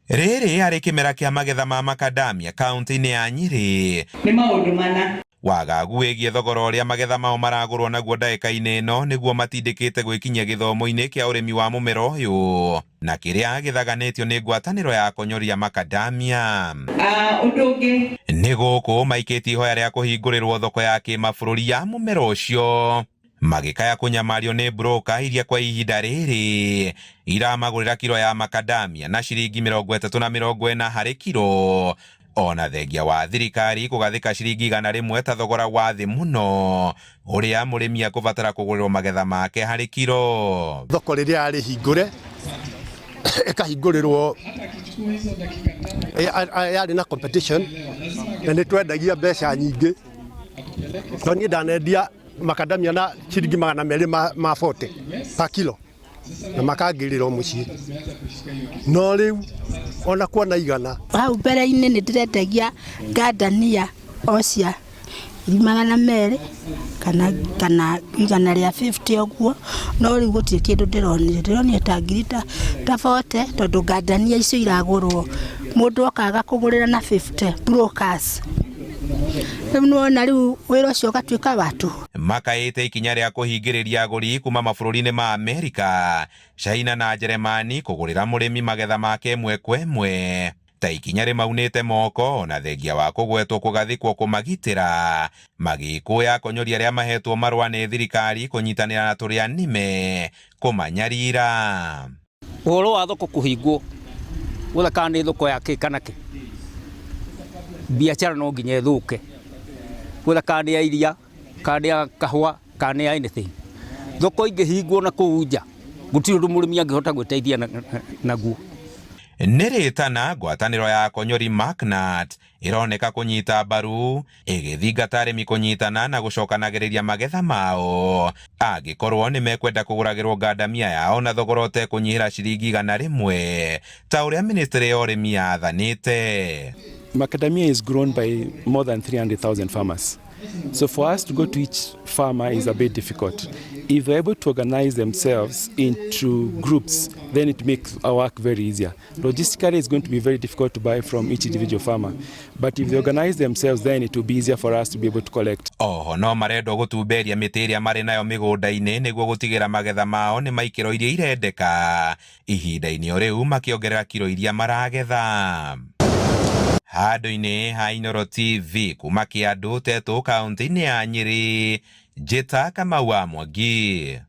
Rĩrĩ arĩ kĩmera kĩa magetha ma macadamia kaunti-inĩ ya Nyĩrĩ. Nĩ maũndũ mana. Wagagu wĩgiĩ thogora ũrĩa magetha mao maragũrwo naguo ndagĩka-inĩ ĩno nĩguo matindĩkĩte gwĩkinyia gĩthomo-inĩ kĩa ũrĩmi wa mũmera ũyũ, na kĩrĩa gĩthaganĩtio nĩ ngwatanĩro ya akonyoria macadamia. Ũndũ ũngĩ nĩ gũkũ maikĩtie ihoya rĩa kũhingũrĩrwo thoko ya kĩmabũrũri ya mũmera ũcio, magĩkaya kũnyamario nĩ broka iria kwa ihinda rĩrĩ iramagũrĩra kiro ya macadamia na ciringi 340 harĩ kiro, ona thengia wa thirikari kũgathĩka ciringi 100 ta thogora wa thĩ mũno ũrĩa mũrĩmi akũbatara kũgũrĩrwo magetha make harĩ kiro. Thoko rĩrĩa yarĩ hingũre ĩkahingũrĩrwo yarĩ na competition na nĩ twendagia mbeca nyingĩ, no niĩ ndanendia macadamia na ciringi 240 pa kilo na makangĩrĩrwo mũciĩ, no rĩu ona kuona igana hau mbere-inĩ nĩ ndĩrendagia ngandania ocia 200 kana igana rĩa 50 ũguo, no rĩu gũtirĩ kĩndũ ndĩronire ta ngiri ta 40 tondũ ngandania icio iragũrwo mũndũ okaga kũgũrĩra na 50 brokers. Nĩwona rĩu wĩra ũcio ũgatuĩka watu. Makaĩte ikinya rĩa kũhingĩrĩria agũri kuma mabũrũri-inĩ ma Amerika, China na Jeremani kũgũrĩra mũrĩmi magetha make ĩmwe kwa ĩmwe, ta ikinya rĩmaunĩte moko na thengia wa kũgwetwo kũgathĩkwo kũmagitĩra, magĩkũya akonyoria arĩa mahetwo marũa nĩ thirikari kũnyitanĩra na tũrĩa nĩme kũmanyarira. Ũhoro wa thoko kũhingwo wala kana nĩ thoko ya kĩ kana kĩ, biacara no nginya ĩthũke, wala kana ya iria kana ya kahũa kana ya anything. Thoko ingĩhingwo na kũu nja gũtirĩ ũndũ mũrĩmi angĩhota gwĩteithia naguo. Nĩ rĩtana ngwatanĩro ya akonyori MACNAT ĩroneka kũnyita mbaru ĩgĩthingata arĩmi kũnyitana na gũcokanagĩrĩria magetha mao, angĩkorwo nĩ mekwenda kũgũragĩrwo ngandamia yao na thogora ũtekũnyihĩra ciringi 100 ta ũrĩa ministry ya ũrĩmi yathanĩte. Macadamia is grown by more than 300,000 farmers. So for us to go to each farmer is a bit difficult. If they're able to organize themselves into groups, then it makes our work very easier. Logistically, it's going to be very difficult to buy from each individual farmer. But if they organize themselves, then it will be easier for us to be able to collect. Oho no marendwo gũtumberia mĩtĩ ĩrĩa marĩ nayo mĩgũnda-inĩ nĩguo gũtigĩra magetha mao nĩ maikĩro iria irendeka, ihinda-inĩ o rĩu makĩongerera kiro iria maragetha. Handũ-inĩ ha Inooro TV kuma Kĩandũ Tetũ kaunti-inĩ ya Nyĩrĩ, Njĩta Kamau wa Mwangi.